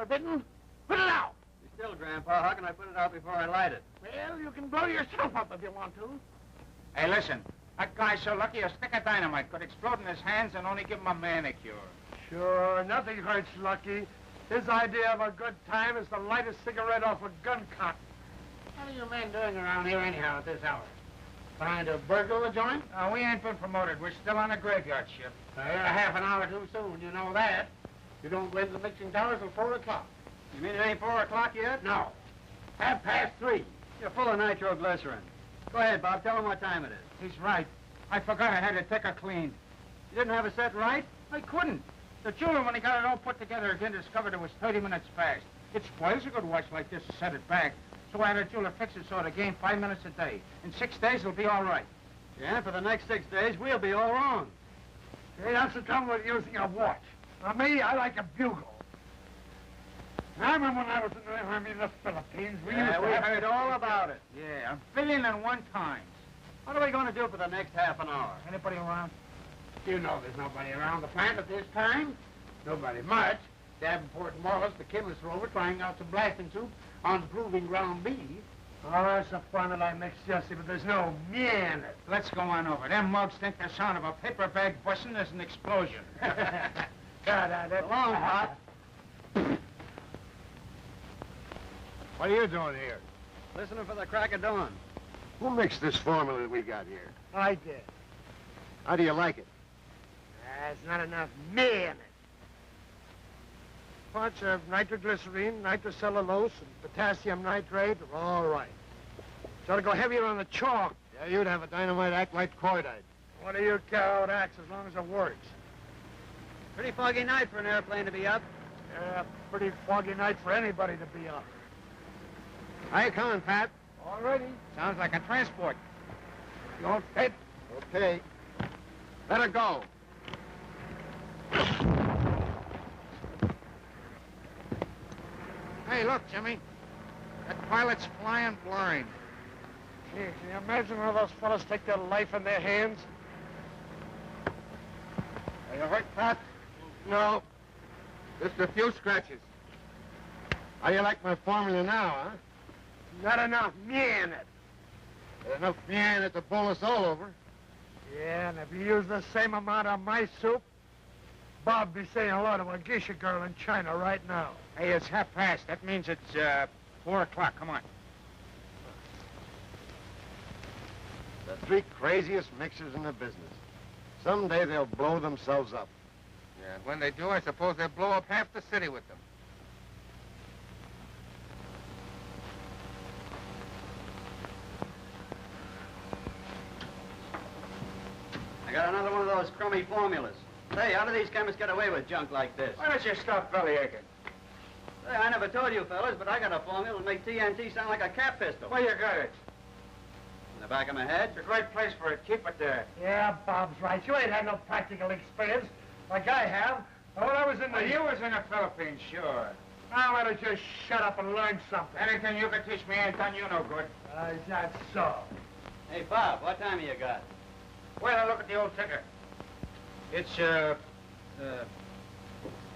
forbidden. Put it out. You still, Grandpa. How can I put it out before I light it? Well, you can blow yourself up if you want to. Hey, listen. That guy's so lucky a stick of dynamite could explode in his hands and only give him a manicure. Sure, nothing hurts Lucky. His idea of a good time is to light a cigarette off a gun cotton. What are you men doing around here anyhow at this hour? Trying to burgle the joint? We ain't been promoted. We're still on a graveyard shift. You're a half an hour too soon, you know that. You don't go into the mixing towers till 4 o'clock. You mean it ain't 4 o'clock yet? No. 3:30. You're full of nitroglycerin. Go ahead, Bob. Tell him what time it is. He's right. I forgot I had to take her clean. You didn't have it set right? I couldn't. The jeweler, when he got it all put together again, discovered it was 30 minutes fast. It spoils a good watch like this to set it back. So I had a jeweler fix it so it'll gain 5 minutes a day. In 6 days, it'll be all right. Yeah, for the next 6 days, we'll be all wrong. Hey, that's the trouble with using a watch. For me, I like a bugle. I remember when I was in the army in the Philippines, we heard all about it. Yeah, a billion and one times. What are we going to do for the next half an hour? Anybody around? You know there's nobody around the plant at this time. Nobody much. Davenport and Wallace, the chemists, were over trying out some blasting soup on proving ground beef. Oh, that's the fun that I mix, Jesse, but there's no me in it. Let's go on over. Them mugs think the sound of a paper bag busting is an explosion. So long, Pop. What are you doing here? Listening for the crack of dawn. Who mixed this formula that we got here? I did. How do you like it? There's not enough me in it. Parts of nitroglycerine, nitrocellulose, and potassium nitrate are all right. So to go heavier on the chalk. Yeah, you'd have a dynamite act like cordite. What do you care how it acts as long as it works? Pretty foggy night for an airplane to be up. Yeah, pretty foggy night for anybody to be up. How you coming, Pat? All ready. Sounds like a transport. You all fit? Okay. Let her go. Hey, look, Jimmy. That pilot's flying blind. Gee, can you imagine how those fellas take their life in their hands? Are you hurt, Pat? No. Just a few scratches. How you like my formula now, huh? Not enough me in it. There's enough beer in it to bowl us all over. Yeah, and if you use the same amount of my soup, Bob'd be saying hello to a geisha girl in China right now. Hey, it's 1:30. That means it's 4 o'clock. Come on. The three craziest mixers in the business. Someday they'll blow themselves up. Yeah, and when they do, I suppose they'll blow up half the city with them. I got another one of those crummy formulas. Say, how do these chemists get away with junk like this? Why don't you stop belly aching? Say, I never told you fellas, but I got a formula to make TNT sound like a cap pistol. Well, you got it. In the back of my head? It's a great place for it. Keep it there. Yeah, Bob's right. You ain't had no practical experience like I have. When I was in the... Well, you was in the Philippines, sure. Now, why don't you shut up and learn something? Anything you can teach me ain't done you no good. Is that so? Hey, Bob, what time have you got? Wait a look at the old ticker. It's, yeah,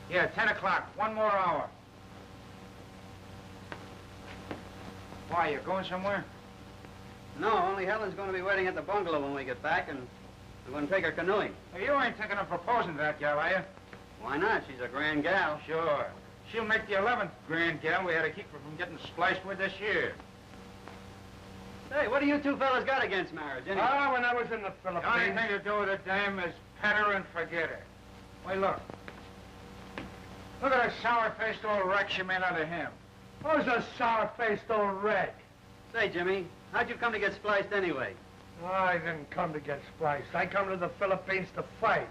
10 o'clock. 1 more hour. Why, you going somewhere? No, only Helen's going to be waiting at the bungalow when we get back, and I'm going to take her canoeing. Hey, you ain't thinking of proposing to that gal, are you? Why not? She's a grand gal. Sure. She'll make the 11th grand gal we had to keep her from getting spliced with this year. Hey, what do you two fellas got against marriage, anyway? Ah, when I was in the The only Philippines... thing to do with a dame is pet her and forget her. Wait, look. Look at that sour-faced old wreck she made out of him. Who's a sour-faced old wreck? Say, Jimmy, how'd you come to get spliced anyway? Oh, I didn't come to get spliced. I come to the Philippines to fight.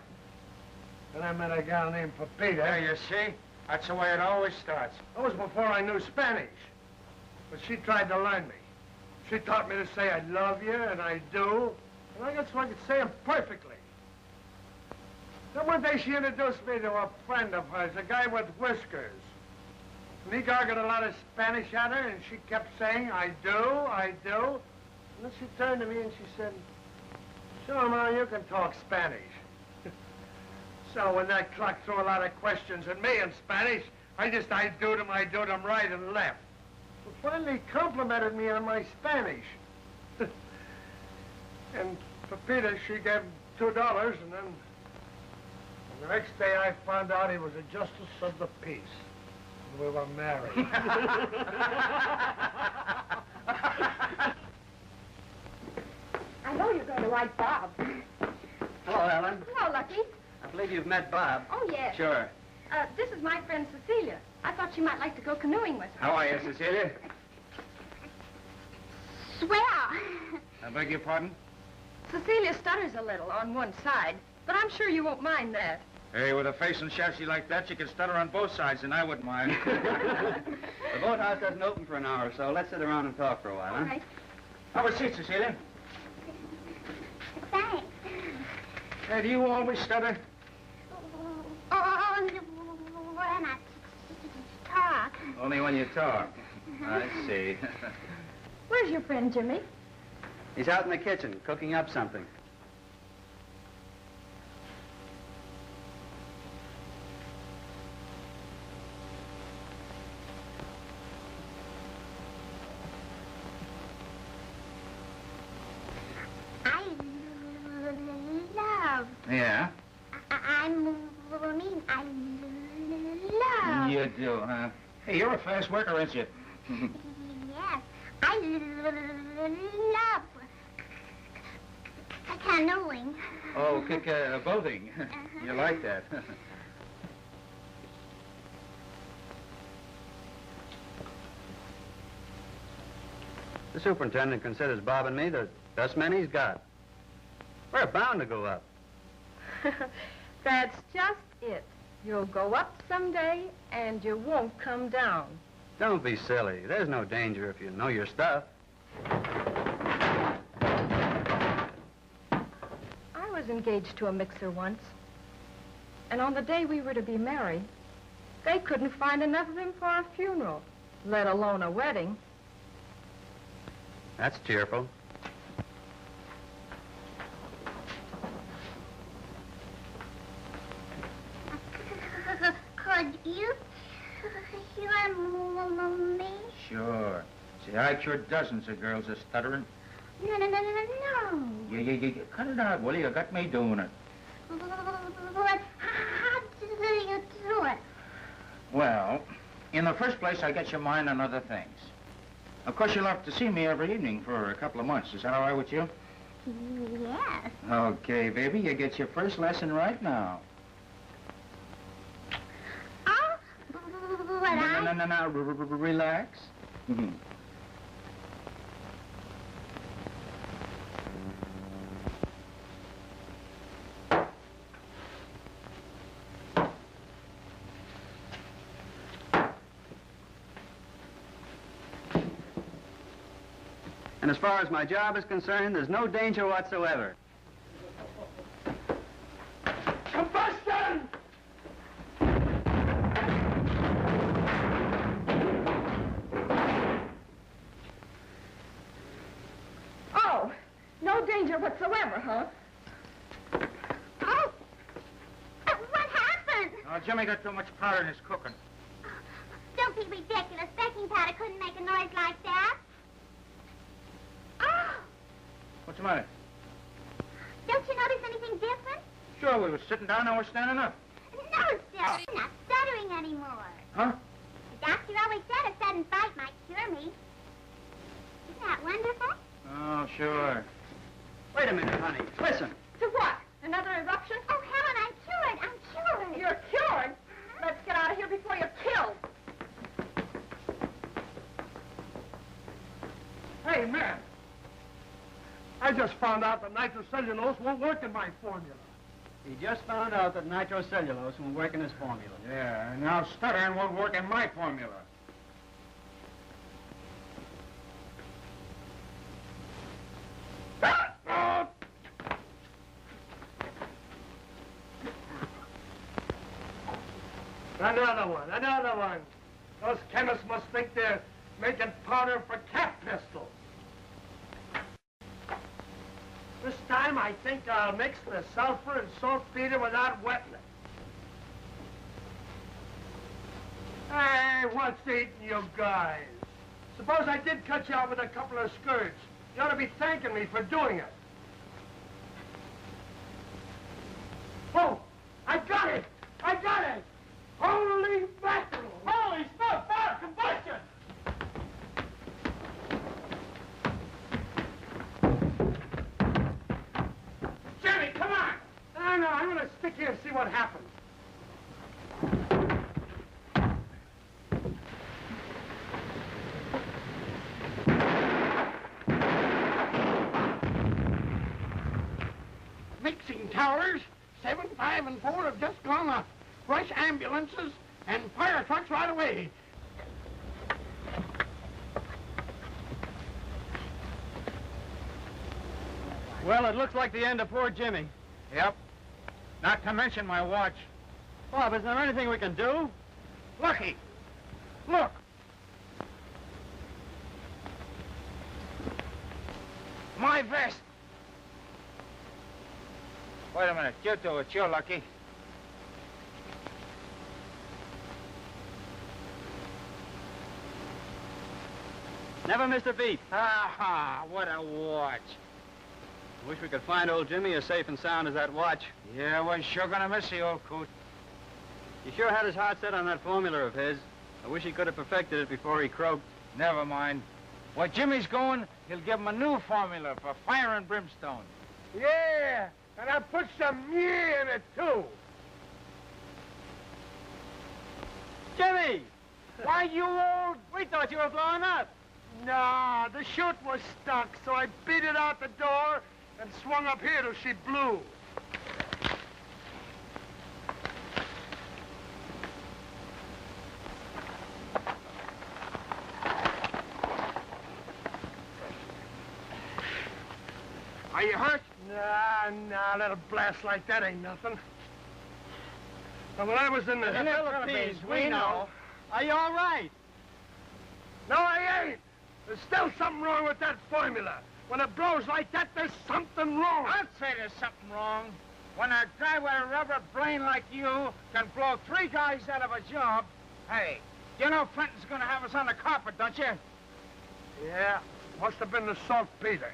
And I met a gal named Pepita. There, you see? That's the way it always starts. That was before I knew Spanish. But she tried to learn me. She taught me to say I love you, and I do. And I guess I could say them perfectly. Then one day she introduced me to a friend of hers, a guy with whiskers. And he gargled a lot of Spanish at her, and she kept saying, I do, I do. And then she turned to me and she said, sure, Ma, you can talk Spanish. So when that clock threw a lot of questions at me in Spanish, I do them right and left. So finally complimented me on my Spanish. And Pepita, she gave him $2, and then the next day I found out he was a justice of the peace. And we were married. I know you're going to like Bob. Hello, Ellen. Hello, Lucky. I believe you've met Bob. Oh, yes. Sure. This is my friend Cecilia. I thought she might like to go canoeing with her. How are you, Cecilia? Swell. I beg your pardon? Cecilia stutters a little on one side, but I'm sure you won't mind that. Hey, with a face and chassis like that, you can stutter on both sides, and I wouldn't mind. The boathouse doesn't open for an hour or so. Let's sit around and talk for a while, All huh? right. Have a seat, Cecilia. Thanks. Hey, do you always stutter? Oh, when I talk. Only when you talk. I see. Where's your friend, Jimmy? He's out in the kitchen, cooking up something. I love. Yeah? I mean, I love. You do, huh? Hey, you're a fast worker, aren't you? Yes, I love canoeing. Oh, boating. You like that. The superintendent considers Bob and me the best men he's got. We're bound to go up. That's just it. You'll go up someday, and you won't come down. Don't be silly. There's no danger if you know your stuff. I was engaged to a mixer once. And on the day we were to be married, they couldn't find enough of him for a funeral, let alone a wedding. That's cheerful. Could you cure me? Sure. See, I cured dozens of girls that stuttering. No. You cut it out, will you? You got me doing it. But how do you do it? Well, in the first place, I get your mind on other things. Of course, you'll have to see me every evening for a couple of months. Is that all right with you? Yes. Okay, baby, you get your first lesson right now. Oh, but No, relax. And as far as my job is concerned, there's no danger whatsoever. Combustion! Oh, no danger whatsoever, huh? Oh, what happened? Oh, Jimmy got too much powder in his cooking. Don't be ridiculous. Baking powder couldn't make a noise like that. Oh, What's the matter? don't you notice anything different? Sure, we were sitting down, now we're standing up. No, still. I'm not stuttering anymore. Huh? The doctor always said a sudden fight might cure me. Isn't that wonderful? Oh, sure. Wait a minute, honey. Listen. To what? Another eruption? Oh, Helen, I'm cured. I'm cured. You're cured? Let's get out of here before you're killed. Hey, man. I just found out that nitrocellulose won't work in my formula. He just found out that nitrocellulose won't work in his formula. Yeah, and now stuttering won't work in my formula. Another one. Those chemists must think they're making powder for cat pistols. This time I think I'll mix the sulfur and saltpeter without wetting it. Hey, what's eating you guys? Suppose I did cut you out with a couple of skirts. You ought to be thanking me for doing it. Oh, I got it! I got it! Holy mackerel! Holy smoke! Fire! Combustion! Jimmy, come on! No, I'm gonna stick here and see what happens. Mixing towers, 7, 5, and 4 have just gone up. Rush ambulances and fire trucks right away. Well, it looks like the end of poor Jimmy. Yep. Not to mention my watch. Bob, is there anything we can do? Lucky! Look! My vest! Wait a minute. You do it. You're lucky. Never missed a beat. Ah, what a watch. Wish we could find old Jimmy as safe and sound as that watch. Yeah, we're sure gonna miss the old coot. He sure had his heart set on that formula of his. I wish he could have perfected it before he croaked. Never mind. Where Jimmy's going, he'll give him a new formula for fire and brimstone. Yeah, and I put some yeah in it, too. Jimmy! Why, you old... We thought you were blowing up. No, the chute was stuck, so I beat it out the door and swung up here till she blew. Are you hurt? Nah, a little blast like that ain't nothing. But when I was in the Philippines, we know. Are you all right? No, I ain't. There's still something wrong with that formula. When it blows like that, there's something wrong. I'd say there's something wrong. When a guy with a rubber brain like you can blow 3 guys out of a job, hey, you know Fenton's gonna have us on the carpet, don't you? Yeah, must have been the saltpeter.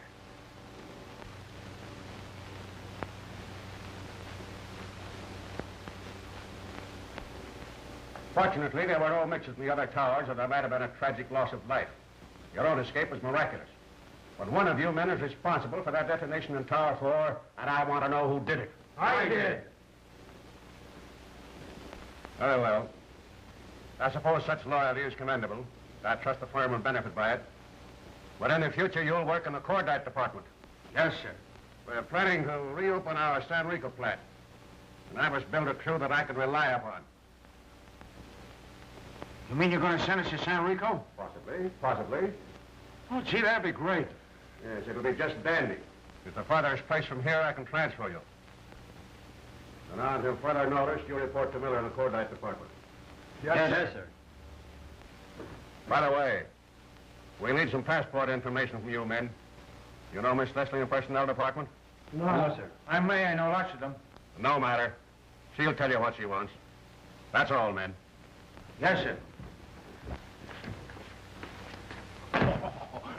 Fortunately, there were no mixes in the other towers, or there might have been a tragic loss of life. Your own escape was miraculous. But one of you men is responsible for that detonation in Tower 4, and I want to know who did it. I did. Very well. I suppose such loyalty is commendable. I trust the firm will benefit by it. But in the future, you'll work in the cordite department. Yes, sir. We're planning to reopen our San Rico plant. And I must build a crew that I can rely upon. You mean you're going to send us to San Rico? Possibly. Oh, gee, that'd be great. Yes, it'll be just dandy. If the farthest place from here, I can transfer you. And now, until further notice, you report to Miller in the cordite department. Yes, sir. By the way, we need some passport information from you men. You know Miss Leslie in the personnel department? No, sir. I know lots of them. No matter. She'll tell you what she wants. That's all, men. Yes, sir.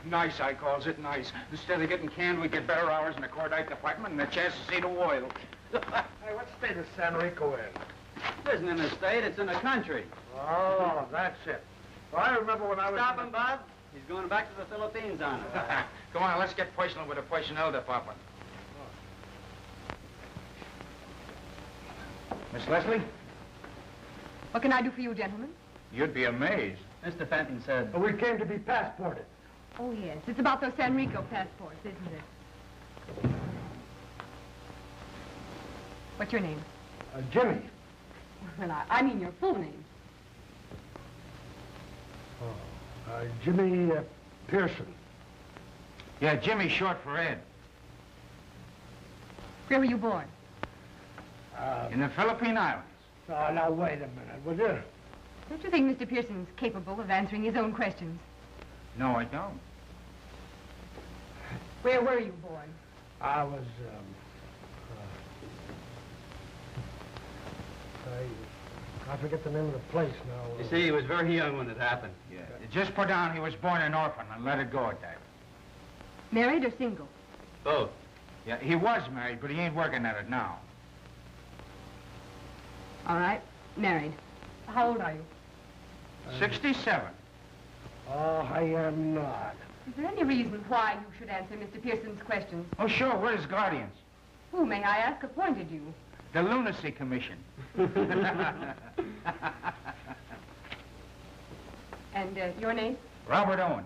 Nice, I calls it nice. Instead of getting canned, we get better hours in the cordite department and a chance to see the oil. Hey, what state is San Rico in? It isn't in the state, it's in the country. Oh, that's it. Well, I remember when I was... Stop him, Bob. He's going back to the Philippines on us. Come on, let's get personal with the personnel department. Miss Leslie? What can I do for you, gentlemen? You'd be amazed. Mr. Fenton said... We came to be passported. Oh, yes. It's about those San Rico passports, isn't it? What's your name? Jimmy. Well, I mean your full name. Jimmy Pearson. Yeah, Jimmy's short for Ed. Where were you born? In the Philippine Islands. Oh, now, wait a minute, would you? Don't you think Mr. Pearson's capable of answering his own questions? No, I don't. Where were you born? I was, I forget the name of the place now. You see, he was very young when it happened. Yeah. Just put down he was born an orphan and let it go at that. Married or single? Both. Yeah, he was married, but he ain't working at it now. All right, married. How old are you? 67. Oh, I am not. Is there any reason why you should answer Mr. Pearson's questions? Oh, sure. We're his guardians. Who, may I ask, appointed you? The Lunacy Commission. And your name? Robert Owen.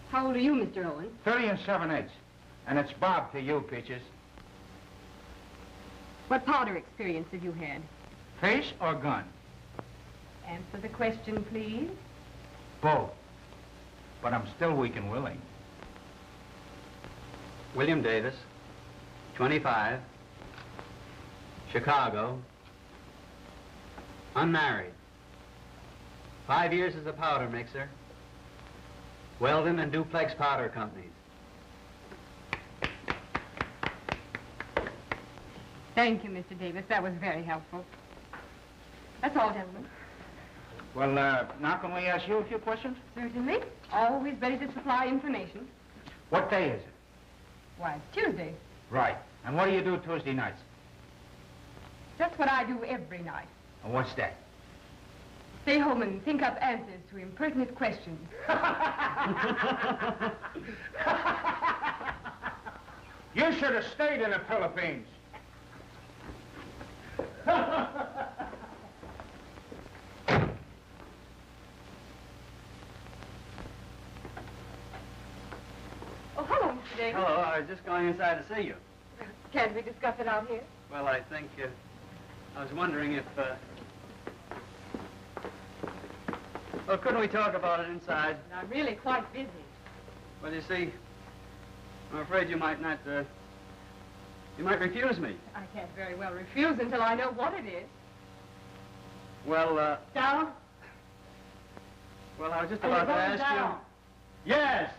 How old are you, Mr. Owen? 30 and 7/8. And it's Bob to you, Peaches. What powder experience have you had? Face or gun? Answer the question, please. Both. But I'm still weak and willing. William Davis, 25, Chicago, unmarried, 5 years as a powder mixer, Weldon and Duplex Powder Companies. Thank you, Mr. Davis. That was very helpful. That's all, gentlemen. Well, now can we ask you a few questions? Certainly. Always ready to supply information. What day is it? Why, it's Tuesday. Right. And what do you do Tuesday nights? That's what I do every night. And what's that? Stay home and think up answers to impertinent questions. You should have stayed in the Philippines. Oh, hello, Mr. Davis. Hello, I was just going inside to see you. Can't we discuss it out here? Well, I think, I was wondering if, well, couldn't we talk about it inside? I'm really quite busy. Well, you see, I'm afraid you might not, you might refuse me. I can't very well refuse until I know what it is. Well, Down? well, I was just Are you about to going ask down? you. Yes!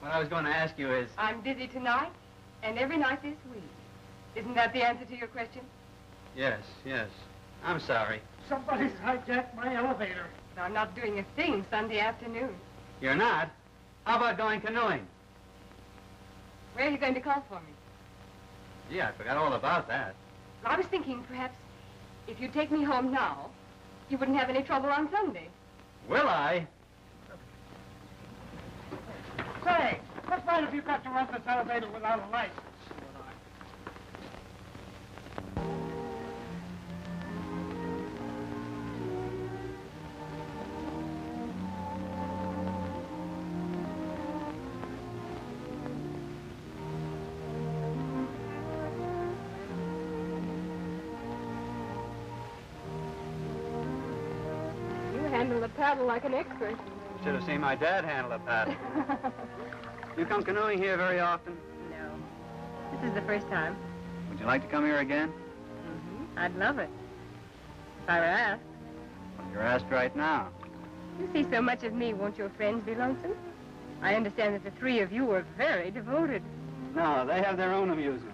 What I was going to ask you is... I'm busy tonight and every night this week. Isn't that the answer to your question? Yes, yes. I'm sorry. Somebody's hijacked my elevator. But I'm not doing a thing Sunday afternoon. You're not? How about going canoeing? Where are you going to call for me? Gee, I forgot all about that. I was thinking perhaps if you'd take me home now, you wouldn't have any trouble on Sunday. Will I? Say, what's right if you got to run this elevator without a license? You handle the paddle like an expert. Should have seen my dad handle a paddle. You come canoeing here very often? No. This is the first time. Would you like to come here again? Mm-hmm. I'd love it. If I were asked. Well, you're asked right now. You see so much of me, won't your friends be lonesome? I understand that the three of you are very devoted. No, they have their own amusement.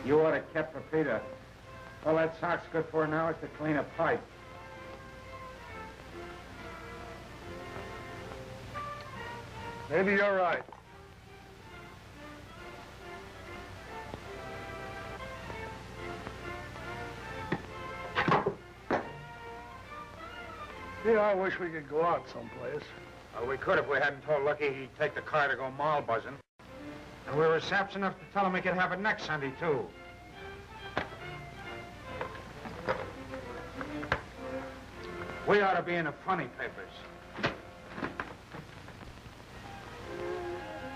You ought to kept for Peter. All that sock's good for now is to clean a pipe. Maybe you're right. Yeah, I wish we could go out someplace. Well, we could if we hadn't told Lucky he'd take the car to go mall buzzing. And we were saps enough to tell him he could have it next Sunday, too. We ought to be in the funny papers.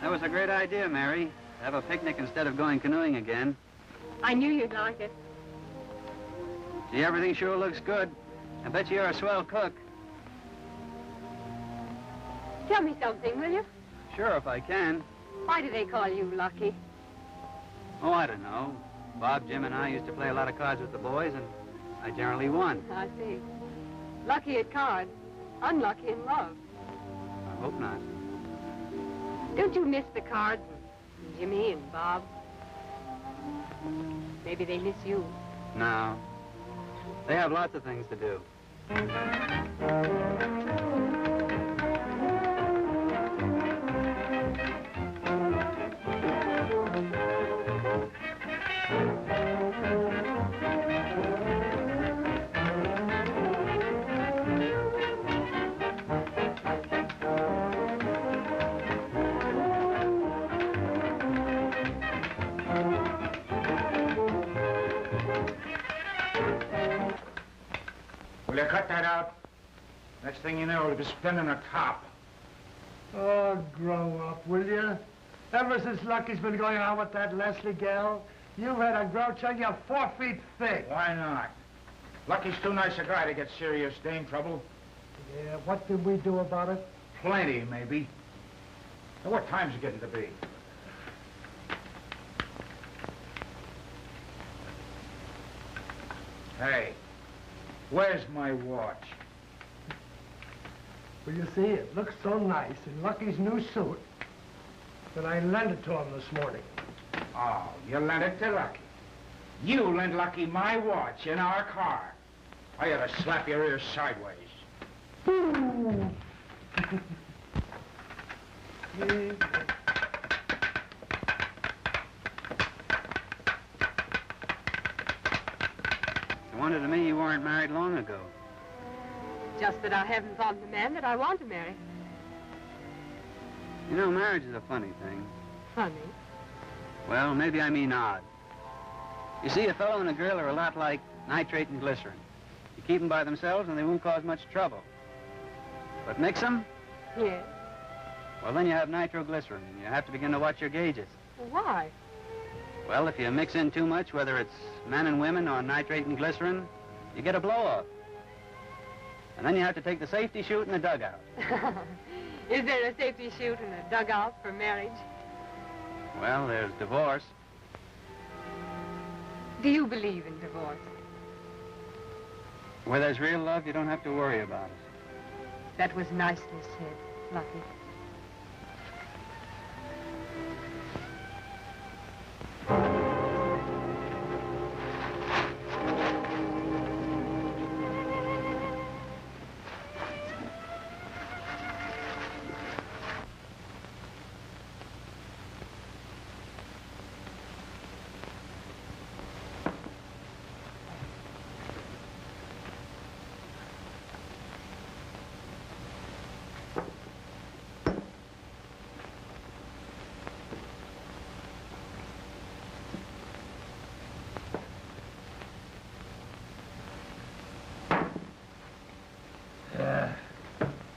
That was a great idea, Mary. Have a picnic instead of going canoeing again. I knew you'd like it. Gee, everything sure looks good. I bet you're a swell cook. Tell me something, will you? Sure, if I can. Why do they call you Lucky? Oh, I don't know. Bob, Jim, and I used to play a lot of cards with the boys, and I generally won. I see. Lucky at cards, unlucky in love. I hope not. Don't you miss the cards? Jimmy and Bob? Maybe they miss you. No. They have lots of things to do. Will you cut that out? Next thing you know, we'll be spinning a top. Oh, grow up, will you? Ever since Lucky's been going on with that Leslie gal, you've had a grouch on you 4 feet thick. Why not? Lucky's too nice a guy to get serious dame trouble. Yeah, what did we do about it? Plenty, maybe. Now, what time's it getting to be? Hey, where's my watch? Well, you see, it looks so nice in Lucky's new suit that I lent it to him this morning. Oh, you lent it to Lucky. You lent Lucky my watch in our car. I ought to slap your ears sideways. I wonder to me you weren't married long ago. Just that I haven't found the man that I want to marry. You know, marriage is a funny thing. Funny. Well, maybe I mean odd. You see, a fellow and a girl are a lot like nitrate and glycerin. You keep them by themselves and they won't cause much trouble. But mix them? Yes. Well, then you have nitroglycerin, and you have to begin to watch your gauges. Why? Well, if you mix in too much, whether it's men and women or nitrate and glycerin, you get a blow-off. And then you have to take the safety chute in the dugout. Is there a safety chute and a dugout for marriage? Well, there's divorce. Do you believe in divorce? Where there's real love, you don't have to worry about it. That was nicely said, Lucky.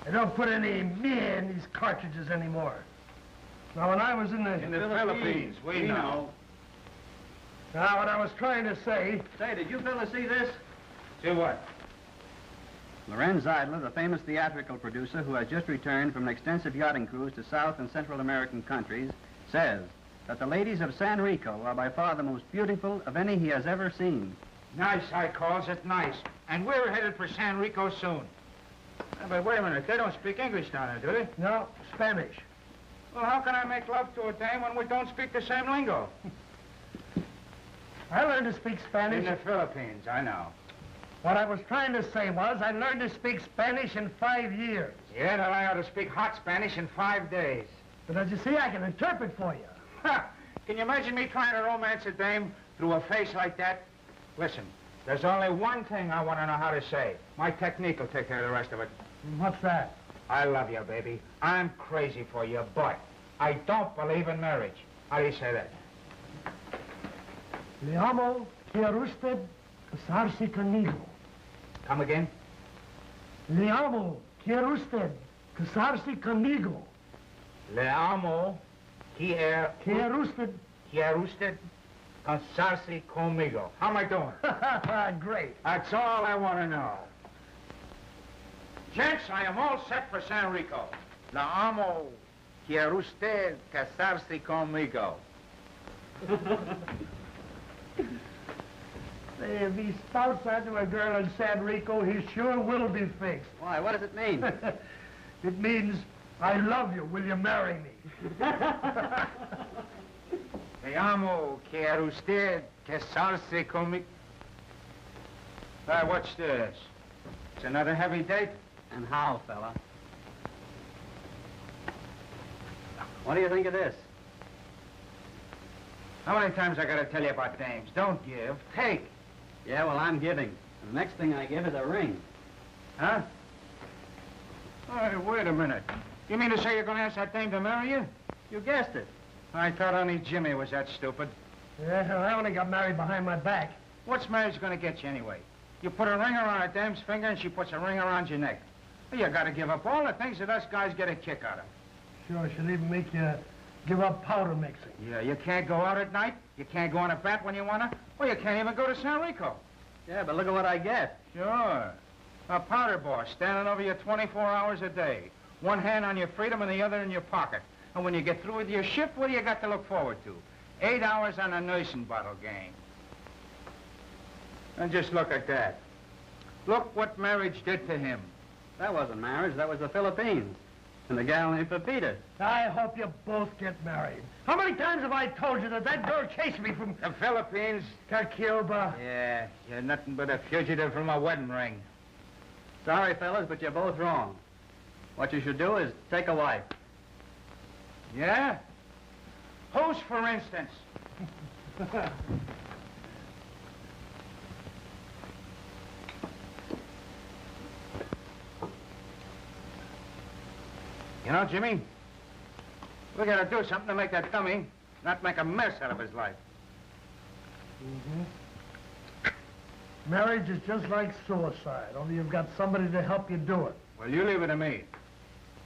They don't put any me in these cartridges anymore. Now, when I was in the Philippines, we know. Now, what I was trying to say... Say, did you fellas see this? See what? Lorenz Zeidler, the famous theatrical producer who has just returned from an extensive yachting cruise to South and Central American countries, says that the ladies of San Rico are by far the most beautiful of any he has ever seen. Nice, I calls it nice. And we're headed for San Rico soon. But wait a minute, they don't speak English down there, do they? No, Spanish. Well, how can I make love to a dame when we don't speak the same lingo? I learned to speak Spanish. In the Philippines, I know. What I was trying to say was I learned to speak Spanish in 5 years. Yeah, then I ought to speak hot Spanish in 5 days. But as you see, I can interpret for you. Ha! Can you imagine me trying to romance a dame through a face like that? Listen, there's only one thing I want to know how to say. My technique will take care of the rest of it. What's that? I love you, baby. I'm crazy for you, but I don't believe in marriage. How do you say that? Le amo, quiere usted casarse conmigo. Come again? Le amo, quiere usted casarse conmigo. Le amo, quiere Quiere usted usted Casarse conmigo. How am I doing? Great. That's all I want to know. Gents, I am all set for San Rico. La amo. Quiere usted casarse conmigo? Say, if he spouts that to a girl in San Rico, he sure will be fixed. Why, what does it mean? It means, I love you. Will you marry me? Te amo. Quiere usted casarse conmigo? What's this? It's another heavy date? And how, fella? What do you think of this? How many times I gotta tell you about dames? Don't give, take. Yeah, well, I'm giving. And the next thing I give is a ring. Huh? Hey, wait a minute. You mean to say you're gonna ask that dame to marry you? You guessed it. I thought only Jimmy was that stupid. Yeah, I only got married behind my back. What's marriage gonna get you anyway? You put a ring around a dame's finger and she puts a ring around your neck. Well, you gotta give up all the things that us guys get a kick out of. Sure, she'll even make you give up powder mixing. Yeah, you can't go out at night, you can't go on a bat when you wanna, or you can't even go to San Rico. Yeah, but look at what I get. Sure. A powder boss standing over you 24 hours a day. One hand on your freedom and the other in your pocket. And when you get through with your shift, what do you got to look forward to? 8 hours on a nursing bottle game. And just look at that. Look what marriage did to him. That wasn't marriage, that was the Philippines. And the gal named Pepita. I hope you both get married. How many times have I told you that that girl chased me from The Philippines? Cuba? Yeah, you're nothing but a fugitive from a wedding ring. Sorry, fellas, but you're both wrong. What you should do is take a wife. Yeah? Whose, for instance? You know, Jimmy, we gotta do something to make that dummy not make a mess out of his life. Marriage is just like suicide, only you've got somebody to help you do it. Well, you leave it to me.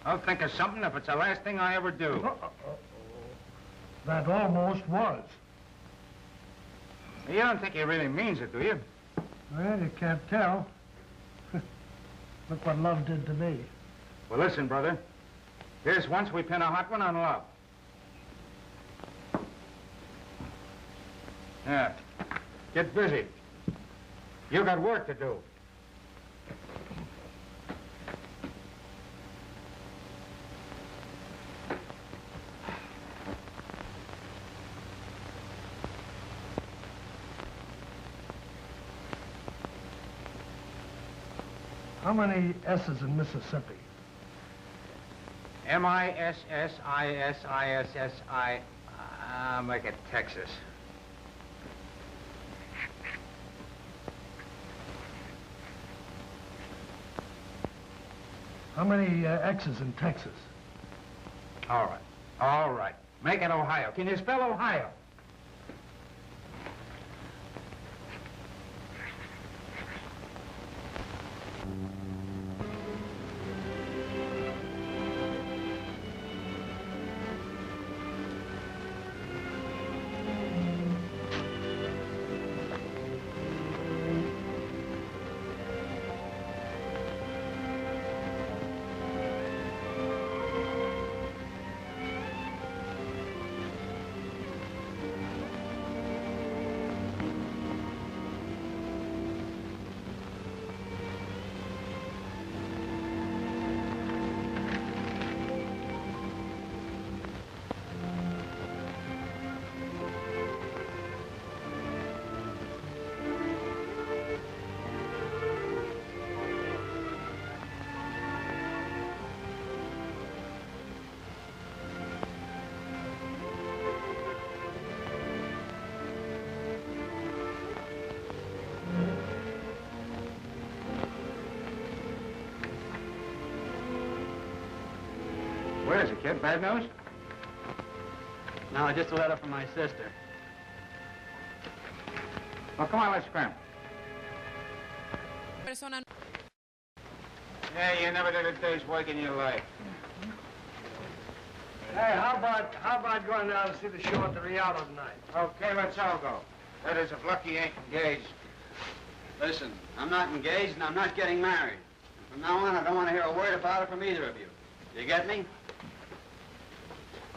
I'll think of something if it's the last thing I ever do. That almost was. You don't think he really means it, do you? Well, you can't tell. Look what love did to me. Well, listen, brother. Here's once we pin a hot one on love. Yeah. Get busy. You got work to do. How many S's in Mississippi? M-I-S-S-I-S-I-S-S-I. Make it Texas. How many X's in Texas? All right. All right. Make it Ohio. Can you spell Ohio? Where is it, kid? Bad news? No, just a letter from my sister. Well, come on, let's scram. Yeah, you never did a day's work in your life. Hey, how about going down and see the show at the Rialto tonight? Okay, let's all go. That is, if Lucky ain't engaged. Listen, I'm not engaged and I'm not getting married. From now on, I don't want to hear a word about it from either of you. You get me?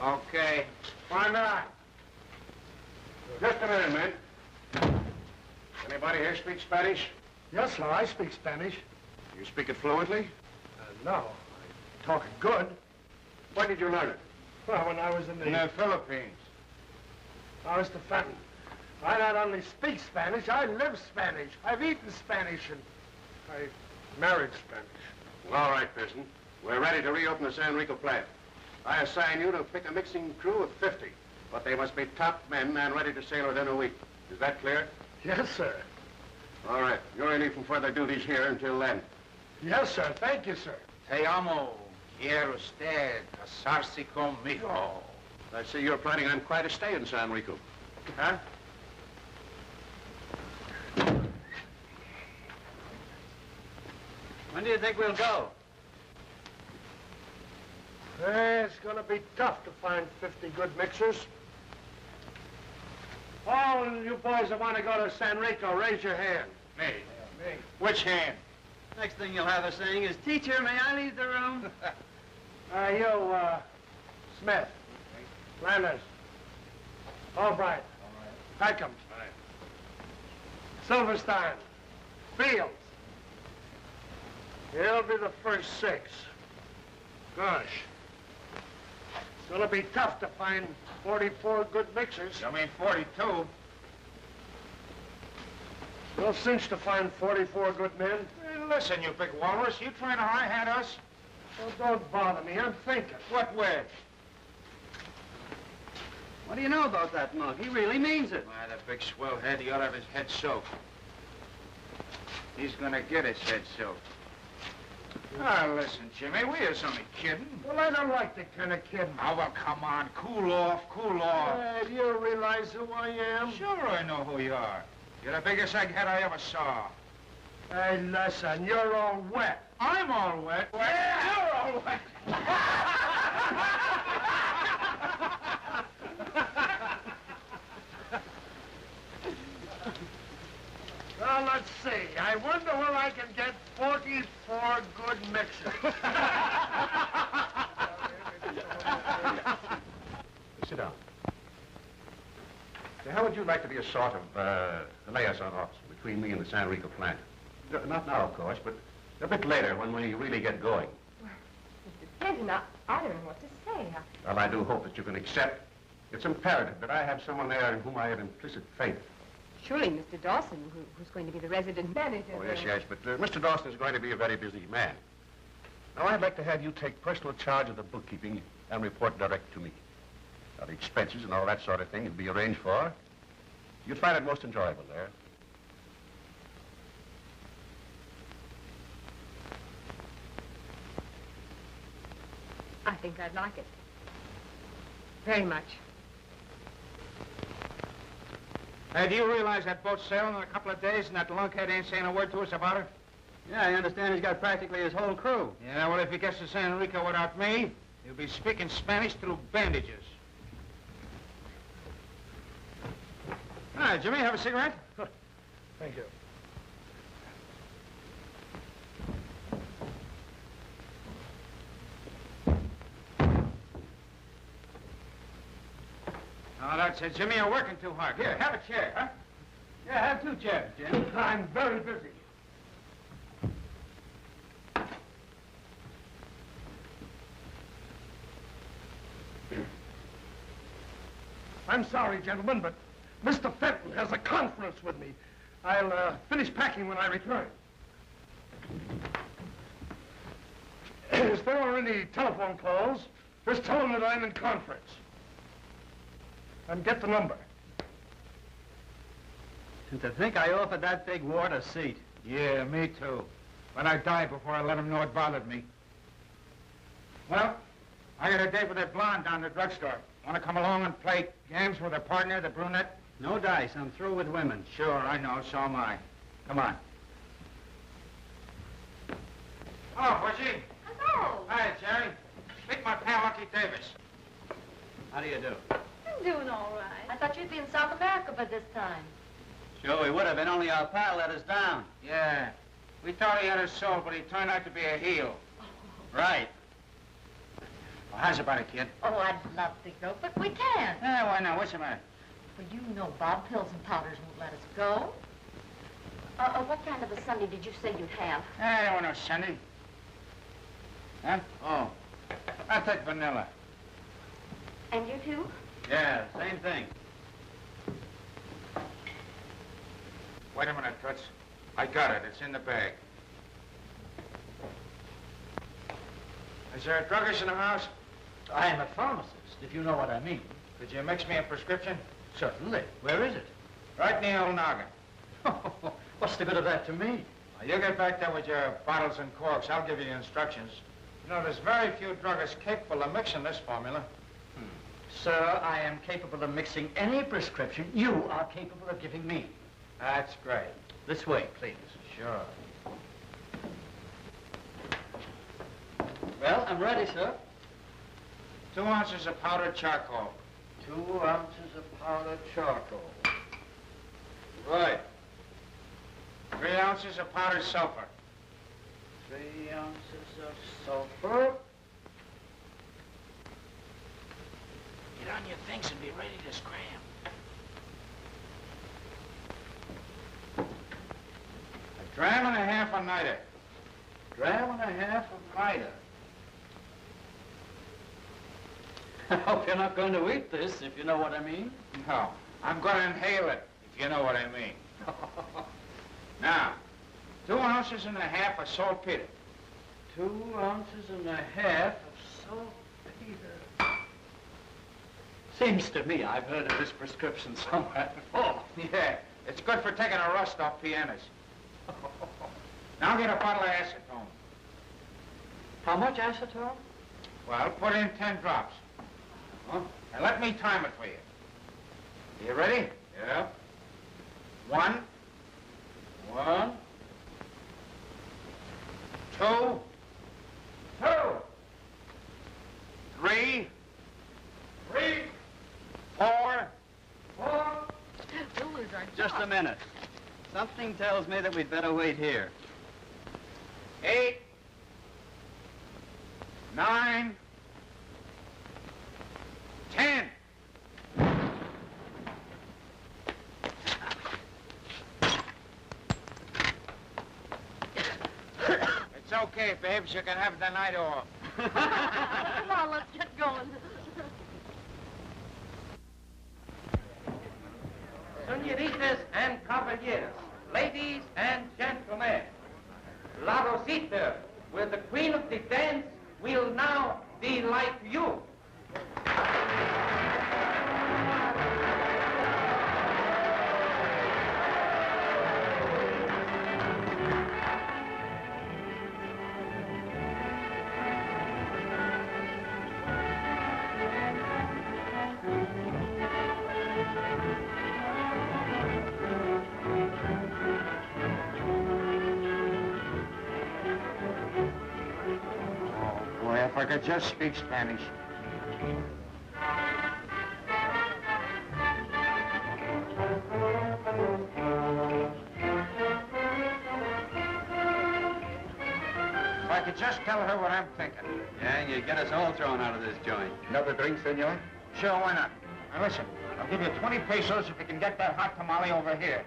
Okay. Why not? Just a minute, man. Anybody here speak Spanish? Yes, sir, I speak Spanish. You speak it fluently? No, I talk it good. When did you learn it? Well, when I was in In the Philippines. Now, Mr. Fenton, I not only speak Spanish, I live Spanish. I've eaten Spanish, and I married Spanish. All right, Pearson. We're ready to reopen the San Rico plant. I assign you to pick a mixing crew of 50, but they must be top men and ready to sail within a week. Is that clear? Yes, sir. All right. You're relieved from further duties here until then. Yes, sir. Thank you, sir. Te amo. Quiere usted casarse conmigo. I see you're planning on quite a stay in San Rico. Huh? When do you think we'll go? It's gonna be tough to find 50 good mixers. All you boys that want to go to San Rico, raise your hand. Me. Me. Which hand? Next thing you'll have us saying is, teacher, may I leave the room? You, Smith. Landers. Albright. Peckham. Silverstein. Fields. He'll be the first 6. Gosh. It's gonna be tough to find 44 good mixers. You mean 42? No cinch to find 44 good men. Hey, listen, you big walrus, you trying to high-hat us? Well, don't bother me. I'm thinking. What way? What do you know about that mug? He really means it. Why, that big swell head, he ought to have his head soaked. He's gonna get his head soaked. Ah, listen, Jimmy, we is only kidding. Well, I don't like that kind of kidding. Oh, well, come on, cool off, cool off. Do you realize who I am? Sure I know who you are. You're the biggest egghead I ever saw. Hey, listen, you're all wet. I'm all wet. You're all wet. Well, let's see. I wonder where I can get 44 good mixers. Sit down. Now, how would you like to be a sort of liaison officer between me and the San Rico plant? Not now, of course, but a bit later when we really get going. Mr. Fenton, I don't know what to say. Well, I do hope that you can accept. It's imperative that I have someone there in whom I have implicit faith. Surely Mr. Dawson, who's going to be the resident manager. Oh, yes, but Mr. Dawson is going to be a very busy man. Now, I'd like to have you take personal charge of the bookkeeping and report direct to me. Now, the expenses and all that sort of thing will be arranged for. You'd find it most enjoyable there. I think I'd like it. Very much. Hey, do you realize that boat's sailing in a couple of days and that lunkhead ain't saying a word to us about it? Yeah, I understand he's got practically his whole crew. Yeah, well, if he gets to San Rico without me, he'll be speaking Spanish through bandages. Hi, Jimmy, have a cigarette? Thank you. Oh, that's it, Jimmy. You're working too hard. Here, have a chair, huh? Yeah, have 2 chairs, Jim. I'm very busy. I'm sorry, gentlemen, but Mr. Fenton has a conference with me. I'll finish packing when I return. If there are any telephone calls, just tell them that I'm in conference. And get the number. And to think I offered that big wart a seat. Yeah, me too. But I died before I let him know it bothered me. Well, I got a date with that blonde down at the drugstore. Want to come along and play games with her partner, the brunette? No dice. I'm through with women. Sure, I know. So am I. Come on. Hello, Bushy. Hello. Hi, Jerry. Meet my pal, Lucky Davis. How do you do? I'm doing all right. I thought you'd be in South America by this time. Sure, we would have been, only our pal let us down. Yeah. We thought he had a soul, but he turned out to be a heel. Right. Well, how's about it, kid? Oh, I'd love to go, but we can't. Yeah, why not? What's the matter? Well, you know Bob, pills and powders won't let us go. What kind of a Sunday did you say you'd have? I don't want no Sunday. Huh? Oh. I'll take vanilla. And you too? Yeah, same thing. Wait a minute, Toots. I got it. It's in the bag. Is there a druggist in the house? I am a pharmacist, if you know what I mean. Could you mix me a prescription? Certainly. Where is it? Right in the old noggin. What's the good of that to me? Now, you get back there with your bottles and corks. I'll give you the instructions. You know, there's very few druggists capable of mixing this formula. Sir, I am capable of mixing any prescription you are capable of giving me. That's great. This way, please. Sure. Well, I'm ready, sir. 2 ounces of powdered charcoal. 2 ounces of powdered charcoal. Right. 3 ounces of powdered sulfur. 3 ounces of sulfur. Get on your things and be ready to scram. A dram and a half of niter. Dram and a half of niter. I hope you're not going to eat this, if you know what I mean. No, I'm going to inhale it, if you know what I mean. Now, 2 ounces and a half of saltpeter. 2 ounces and a half of saltpeter. Seems to me I've heard of this prescription somewhere before. Yeah, it's good for taking a rust off pianos. Now get a bottle of acetone. How much acetone? Well, put in 10 drops. Huh? And let me time it for you. You ready? Yeah. 1, 1, 2, 3, 4. Just a minute. Something tells me that we'd better wait here. 8, 9, 10. It's okay, babes. You can have the night off. Come on, let's get going. Señoritas and caballeros, ladies and gentlemen, La Rosita, with the queen of the dance, will now delight you. Boy, if I could just speak Spanish. If I could just tell her what I'm thinking. Yeah, you get us all thrown out of this joint. Another drink, senor? Sure, why not? Now listen, I'll give you 20 pesos if you can get that hot tamale over here.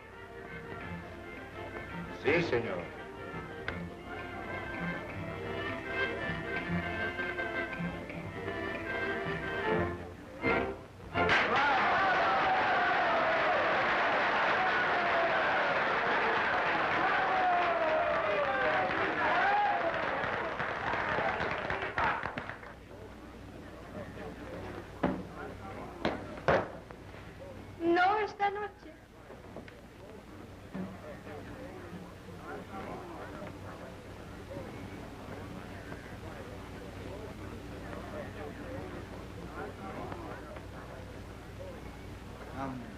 Si, senor. No esta noche.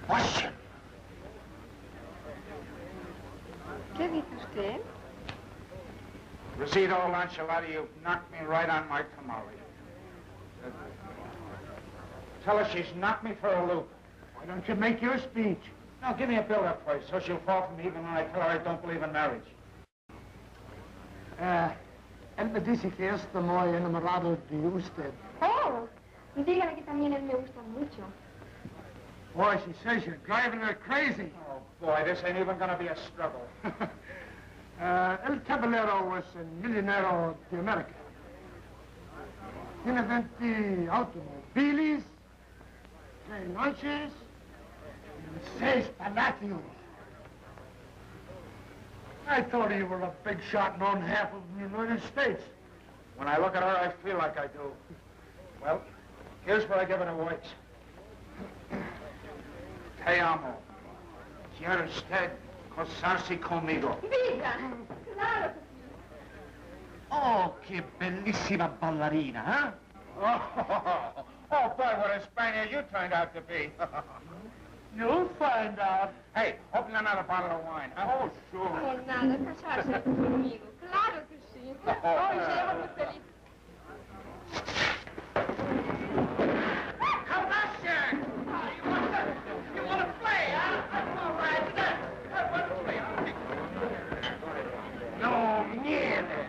Question. ¿Qué dice usted? Rosita Lancellotti, you've knocked me right on my tamale. Tell her she's knocked me for a loop. Why don't you make your speech? Now, give me a build-up first, so she'll fall for me even when I tell her I don't believe in marriage. Él me dice que está muy enamorado de usted. Oh, dígale que también él me gusta mucho. Boy, she says you're driving her crazy. Oh, boy, this ain't even gonna be a struggle. El Caballero was a millionaire de America. Tiene 20 automobiles, 3 lunches, and 6 palacios. I thought you were a big shot and owned half of the United States. When I look at her, I feel like I do. Well, here's where I give it a works. Te amo. Quiero usted casarse conmigo. Diga, claro. Oh, qué bellísima ballerina, huh? Oh, boy, what a Spaniard you turned out to be. You'll find out. Hey, open another bottle of wine, huh? Oh, sure. Oh, nada, casarse conmigo. Claro que sí. Oh, llévame feliz. Come on, sir. You want to play, huh? That's all right. I want to play. No, mierda.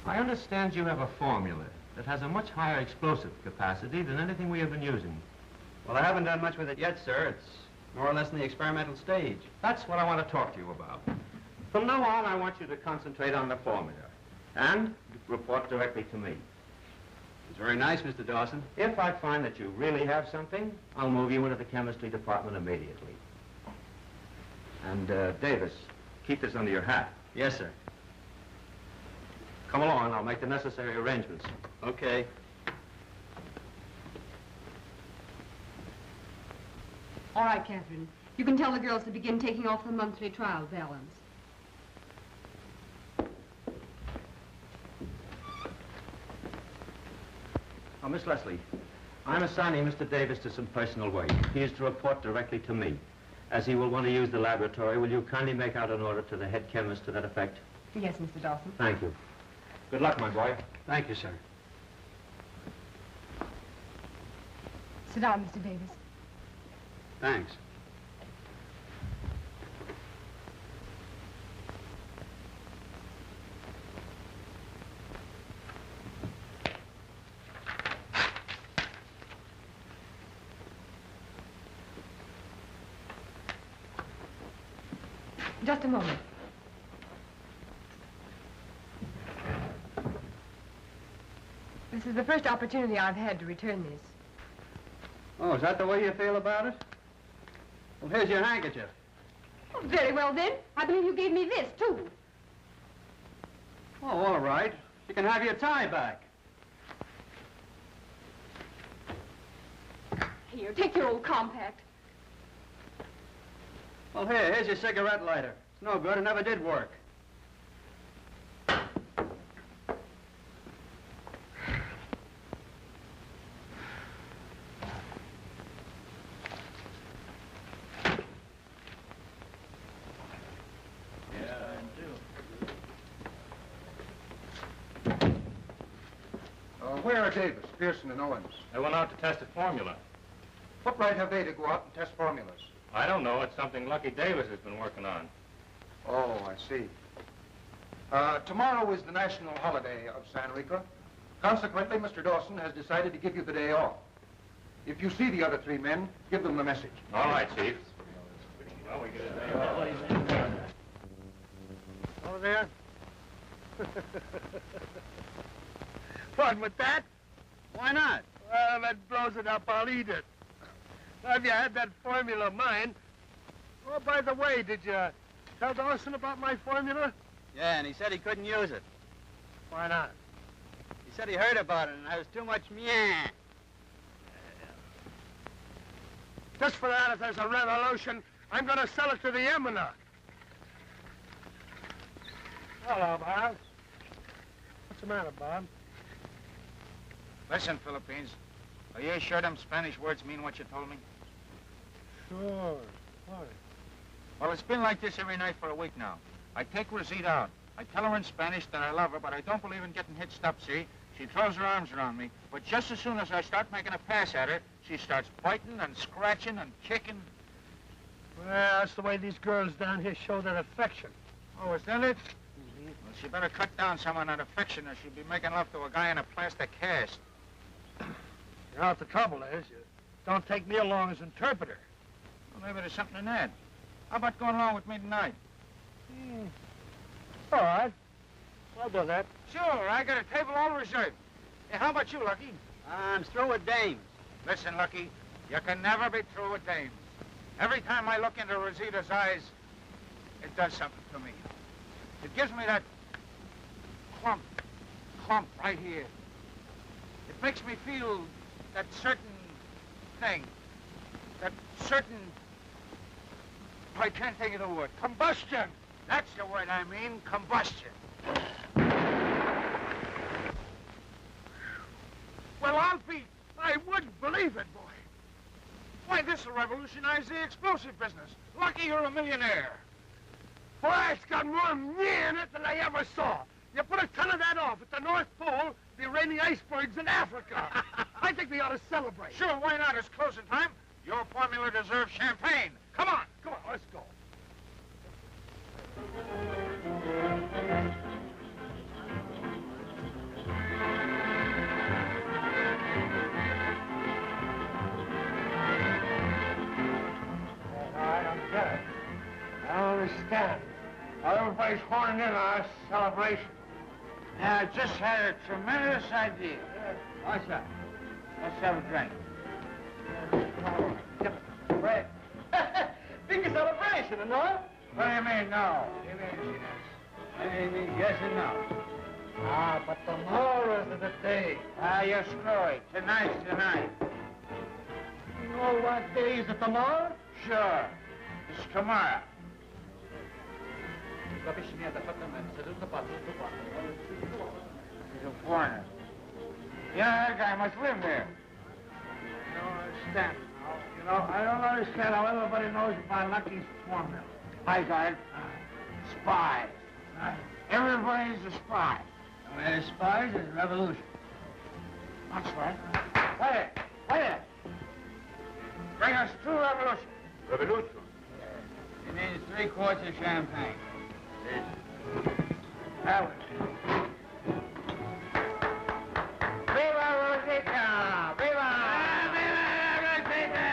I understand you have a formula that has a much higher explosive capacity than anything we have been using. Well, I haven't done much with it yet, sir. It's more or less in the experimental stage. That's what I want to talk to you about. From now on, I want you to concentrate on the formula and report directly to me. It's very nice, Mr. Dawson. If I find that you really have something, I'll move you into the chemistry department immediately. And, Davis, keep this under your hat. Yes, sir. Come along, I'll make the necessary arrangements. Okay. All right, Catherine. You can tell the girls to begin taking off the monthly trial balance. Oh, Miss Leslie, I'm assigning Mr. Davis to some personal work. He is to report directly to me. As he will want to use the laboratory, will you kindly make out an order to the head chemist to that effect? Yes, Mr. Dawson. Thank you. Good luck, my boy. Thank you, sir. Sit down, Mr. Davis. Thanks. Just a moment. This is the first opportunity I've had to return this. Oh, is that the way you feel about it? Well, here's your handkerchief. Oh, very well, then. I believe you gave me this, too. Oh, all right. You can have your tie back. Here, take your old compact. Well, here's your cigarette lighter. It's no good. It never did work. Where are Davis, Pearson, and Owens? They went out to test a formula. What right have they to go out and test formulas? I don't know. It's something Lucky Davis has been working on. Oh, I see. Tomorrow is the national holiday of San Rico. Consequently, Mr. Dawson has decided to give you the day off. If you see the other 3 men, give them the message. All right, Chief. Well, we get a day off. Oh, there? Fun with that? Why not? Well, that blows it up. I'll eat it. Have you had that formula of mine? Oh, by the way, did you tell Dawson about my formula? Yeah, and he said he couldn't use it. Why not? He said he heard about it and there was too much meh. Just for that, if there's a revolution, I'm going to sell it to the Emina. Hello, Bob. What's the matter, Bob? Listen, Philippines. Are you sure them Spanish words mean what you told me? Sure. Why? Well, it's been like this every night for a week now. I take Rosita out. I tell her in Spanish that I love her, but I don't believe in getting hitched up, see? She throws her arms around me, but just as soon as I start making a pass at her, she starts biting and scratching and kicking. Well, that's the way these girls down here show their affection. Oh, is that it? Well, she better cut down some on that affection or she'll be making love to a guy in a plastic cast. You know what the trouble is? You don't take me along as interpreter. Well, maybe there's something in that. How about going along with me tonight? All right. I'll do that. Sure, I got a table all reserved. Hey, how about you, Lucky? I'm through with dames. Listen, Lucky, you can never be through with dames. Every time I look into Rosita's eyes, it does something to me. It gives me that clump right here. It makes me feel that certain thing, that certain, I can't think of the word, combustion. That's the word I mean, combustion. Well, I wouldn't believe it, boy. Why, this will revolutionize the explosive business. Lucky you're a millionaire. Boy, it's got more me in it than I ever saw. You put a ton of that off at the North Pole, the raining icebergs in Africa. I think we ought to celebrate. Sure, why not? It's closing time. Your formula deserves champagne. Come on. Come on, let's go. I don't get it. I don't understand. How everybody's horning in on our celebration. Now, I just had a tremendous idea. What's that? Let's have a drink. Fred. Big celebration, you know? What do you mean, no? I mean, yes and no. Ah, but tomorrow's the day. Ah, you're screwy. Tonight's tonight. You know what day is it tomorrow? Sure. It's tomorrow. He's a foreigner. Yeah, that guy must live here. I don't understand. You know, I don't understand how everybody knows about Lucky's formula. I got it. Spies. Everybody's a spy. Where spies is revolution. That's right. Wait. Bring us two revolutions. Revolution. It needs 3 quarts of champagne. That was Viva Rosita! Viva! Viva Rosita!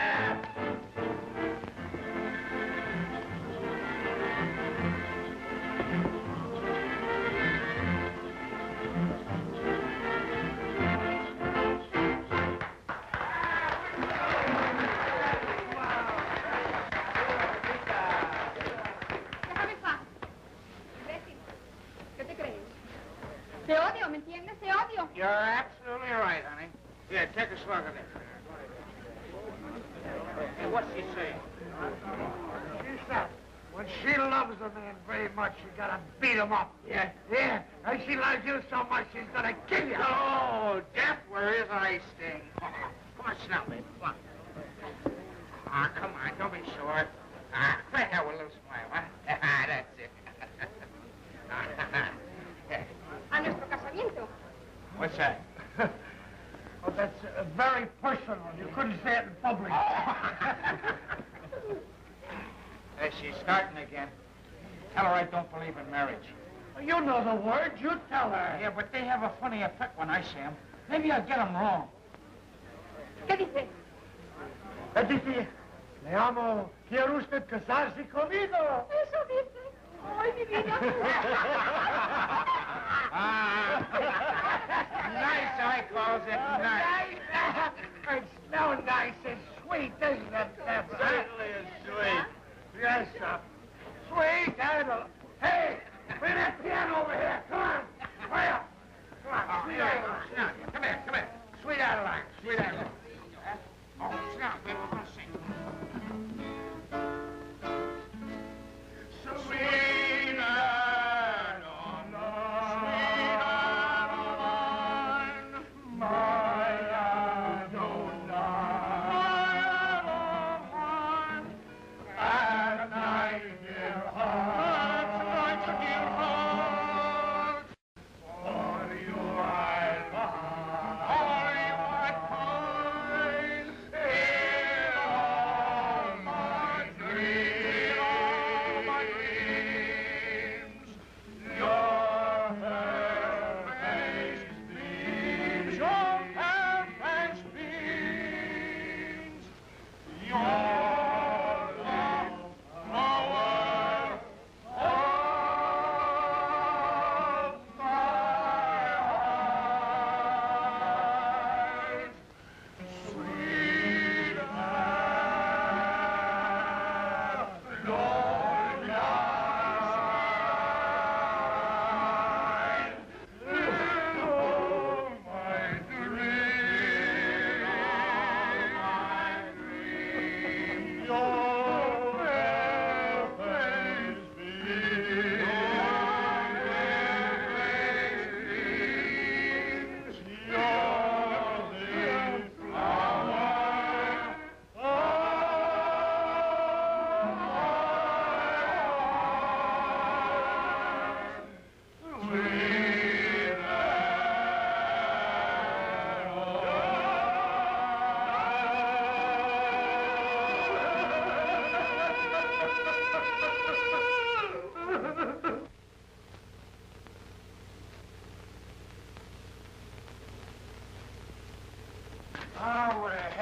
Déjame en paz. Imbécil. ¿Qué te crees? Te odio, ¿me entiendes? Te odio. You're absolutely right, honey. Here, take a slug of this. Hey, what's she saying? She said, when she loves a man very much, you gotta beat him up. Yeah? Yeah, and she loves you so much, she's gonna kill you. Oh, Death, where is ice sting? Come on, sit down, baby. Come on. Ah, come on, don't be short. Ah, right now with a little smile, huh? That's it. A nuestro casamiento. What's that? Oh, that's very personal. You couldn't say it in public. Hey, she's starting again. Tell her I don't believe in marriage. You know the words. You tell her. Yeah, but they have a funny effect when I say them. Maybe I'll get them wrong. ¿Qué dices? Dice, le amo. ¿Quiere usted casarse conmigo? Eso dice. Ay, mi vida. Nice, I calls it nice. It's no nice. It's sweet, isn't it, Deborah? Certainly is sweet. Yes, sir. Sweet, and hey, bring that piano over here. Come on. Hurry up. Come on. Sit down. Come here. Sweet Adeline. Oh, sit down, baby. We're going to sing. Sweet Adeline, my Adeline.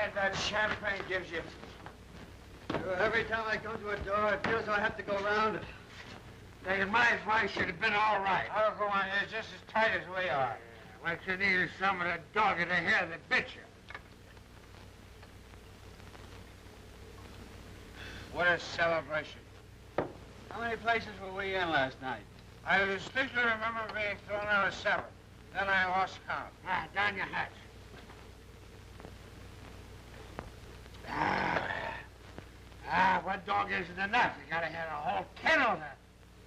head that champagne gives you. Every time I come to a door, it feels I have to go around it. Taking my advice, you'd have been all right. I'll go on here just as tight as we are. What you need is some of the dog in the hair that bit you. What a celebration. How many places were we in last night? I distinctly remember being thrown out of 7. Then I lost count. Down your hatch. One dog isn't enough. You gotta have a whole kennel to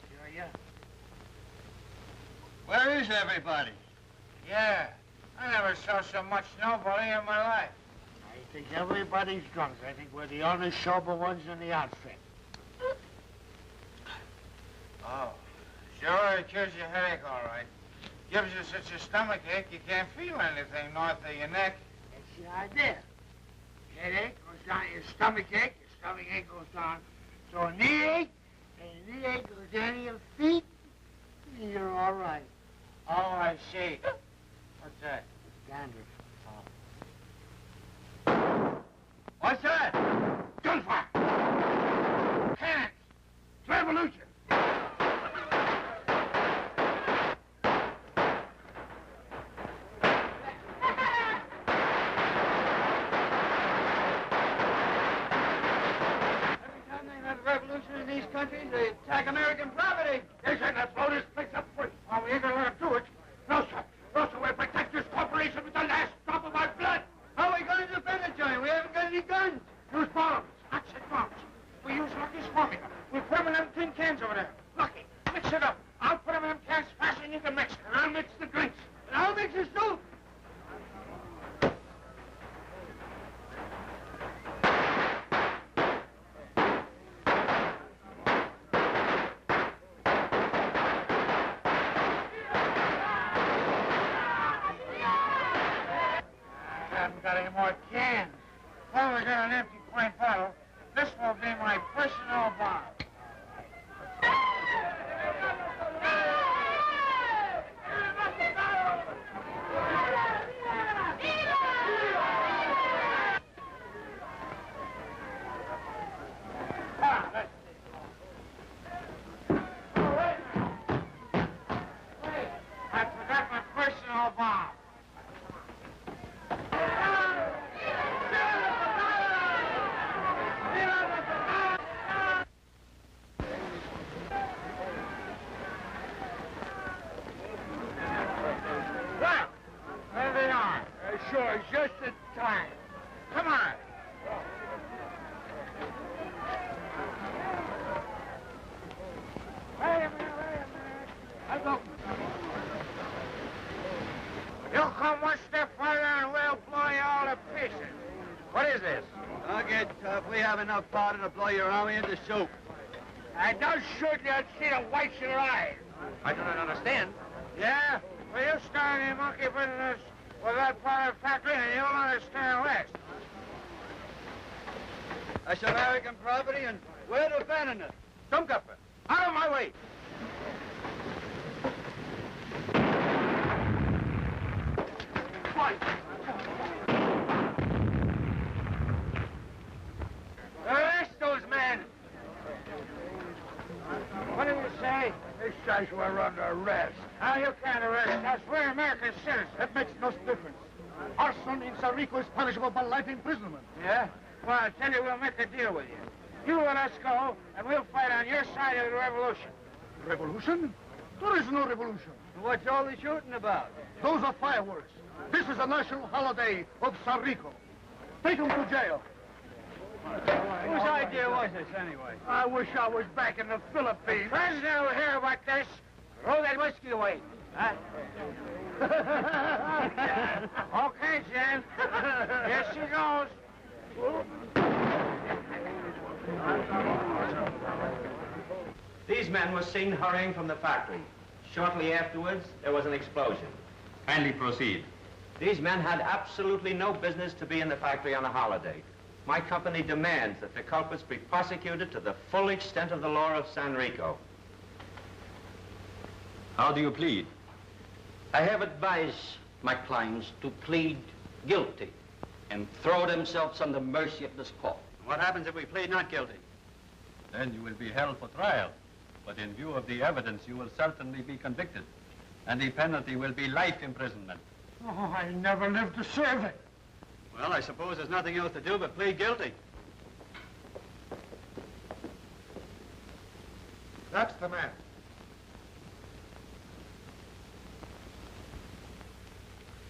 cure you. Where is everybody? Yeah, I never saw so much nobody in my life. I think everybody's drunk. I think we're the only sober ones in the outfit. Oh, sure, it cures your headache, all right. Gives you such a stomach ache, you can't feel anything north of your neck. That's the idea. Headache goes down to your stomach ache goes down to a knee ache, and your knee ache goes down to your feet, and you're all right. Oh, I see. What's that? Dandruff. What's that? Gunfire! Cannons! It's revolution! These countries, they attack American property. They said let's blow this place up free. Oh, we ain't gonna let them do it. No, sir. No, sir. We'll protect this corporation with the last drop of our blood. How are we going to defend it, Johnny? We haven't got any guns. Use bombs. Hot shit bombs. We use Lucky's formula. We put them in them tin cans over there. Lucky, mix it up. I'll put them in them cans faster than you can mix it. And I'll mix the drinks. And I'll mix the soup. Got any more cans? Well, we got an empty pint bottle. This will be my personal bomb. Wait, I forgot my personal bomb. Sure, just in time. Come on. Wait a minute. I'll go. You come one step further and we'll blow you all to pieces. What is this? Don't get tough. We have enough powder to blow your army into soup. I don't shoot you and see the whites of your eyes. I do not understand. Yeah? Well, you start any monkey business with that part of the factory, and you'll understand less. That's American property, and we're defending it. Stumkapper, out of my way. Arrest those men! What do you say? These guys were under arrest. Now, you can't arrest us. We're American citizens. That makes no difference. Arson in Sarico is punishable by life imprisonment. Yeah? Well, I tell you, we'll make a deal with you. You let us go, and we'll fight on your side of the revolution. Revolution? There is no revolution. What's all the shooting about? Those are fireworks. This is a national holiday of Sarico. Take them to jail. Whose idea was this, anyway? I wish I was back in the Philippines. President will hear about this. Throw that whiskey away. Huh? Okay, Jen. Here she goes. These men were seen hurrying from the factory. Shortly afterwards, there was an explosion. Kindly proceed. These men had absolutely no business to be in the factory on a holiday. My company demands that the culprits be prosecuted to the full extent of the law of San Rico. How do you plead? I have advised my clients to plead guilty and throw themselves on the mercy of this court. What happens if we plead not guilty? Then you will be held for trial. But in view of the evidence, you will certainly be convicted. And the penalty will be life imprisonment. Oh, I never lived to serve it. Well, I suppose there's nothing else to do but plead guilty. That's the man.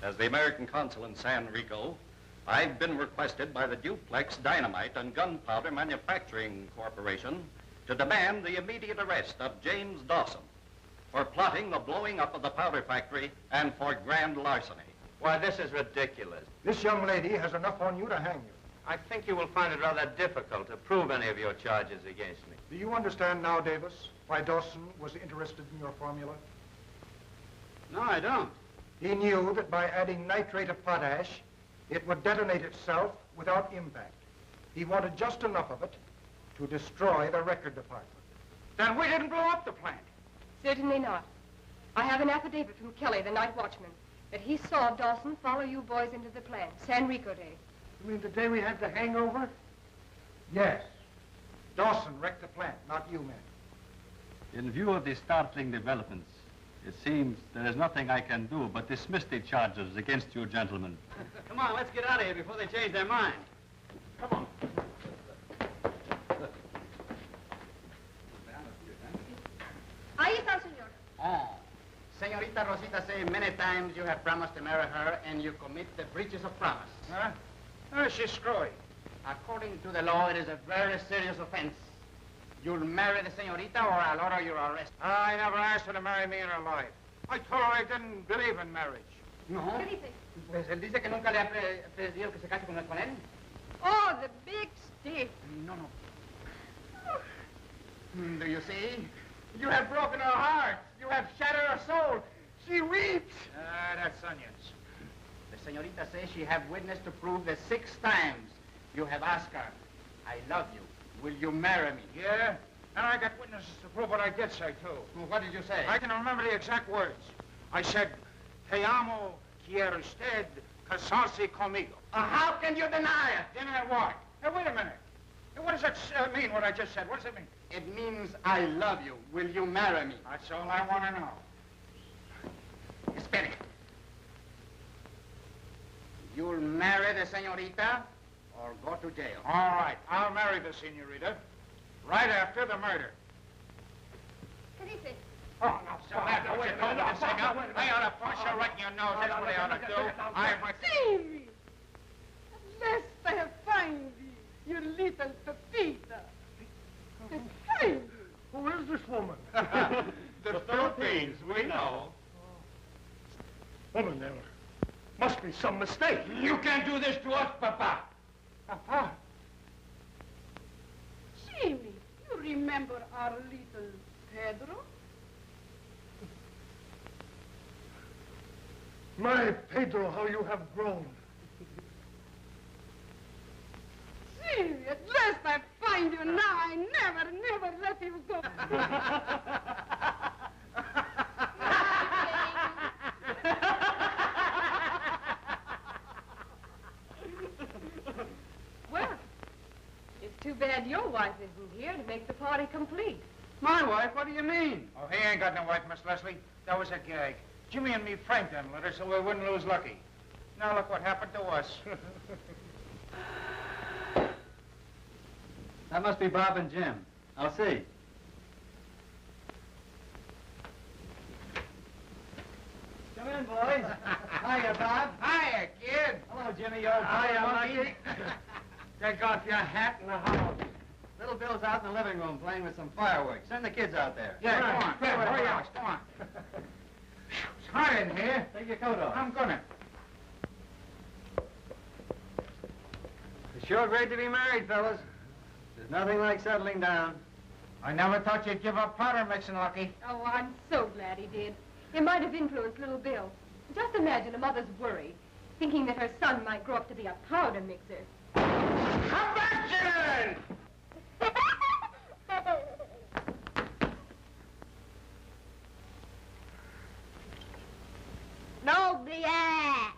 As the American consul in San Rico, I've been requested by the Duplex Dynamite and Gunpowder Manufacturing Corporation to demand the immediate arrest of James Dawson for plotting the blowing up of the powder factory and for grand larceny. Why, this is ridiculous. This young lady has enough on you to hang you. I think you will find it rather difficult to prove any of your charges against me. Do you understand now, Davis, why Dawson was interested in your formula? No, I don't. He knew that by adding nitrate of potash, it would detonate itself without impact. He wanted just enough of it to destroy the record department. Then we didn't blow up the plant. Certainly not. I have an affidavit from Kelly, the night watchman, that he saw Dawson follow you boys into the plant, San Rico Day. You mean the day we had the hangover? Yes. Dawson wrecked the plant, not you men. In view of the startling developments, it seems there is nothing I can do but dismiss the charges against you gentlemen. Come on, let's get out of here before they change their mind. Come on. Ahí está el señor. Oh. Señorita Rosita say many times you have promised to marry her and you commit the breaches of promise. Huh? Oh, she's screwy. According to the law, it is a very serious offense. You'll marry the señorita or I'll order your arrest. I never asked her to marry me in her life. I told her I didn't believe in marriage. No. ¿Qué dice? Pues él dice que nunca le ha pedido que se case con él. Oh, the big stiff. No, no. Do you see? You have broken her heart. You have shattered her soul. She weeps. That's onions. The señorita says she have witness to prove the 6 times you have asked her, I love you. Will you marry me? Yeah? And I got witnesses to prove what I did say, too. Well, what did you say? I can remember the exact words. I said, Te amo, quiero usted casarse conmigo. How can you deny it? Deny what? Hey, wait a minute. Hey, what does that mean, what I just said? What does it mean? It means I love you. Will you marry me? That's all I want to know. Espere. You'll marry the señorita or go to jail. All right, I'll marry the senorita right after the murder. ¿Qué dice? Oh, no, so that's the way to go with this thing. I ought to punch her right in your nose. That's what I ought to do. I might... Davy! At last I have found thee, your little Pepita. Davy! Who is this woman? The Philippines, we know. Woman, there must be some mistake. You can't do this to us, Papa. Papa? Jimmy, you remember our little Pedro? My Pedro, how you have grown. Jimmy, at last I find you. Now I never let you go. Well, it's too bad your wife isn't here to make the party complete. My wife? What do you mean? Oh, he ain't got no wife, Miss Leslie. That was a gag. Jimmy and me franked them letters so we wouldn't lose Lucky. Now look what happened to us. That must be Bob and Jim. I'll see. Come in, boys. Hiya, Bob. Hiya, kid. Hello, Jimmy. Your monkey. Take off your hat in the house. Little Bill's out in the living room playing with some fireworks. Send the kids out there. Yeah, go on. Hurry up. Go on. It's hot in here. Take your coat off. I'm gonna. It's sure great to be married, fellas. There's nothing like settling down. I never thought you'd give up powder mixing, Lucky. Oh, I'm so glad he did. It might have influenced little Bill. Just imagine a mother's worry, thinking that her son might grow up to be a powder mixer. Come back, Jen! No, yeah.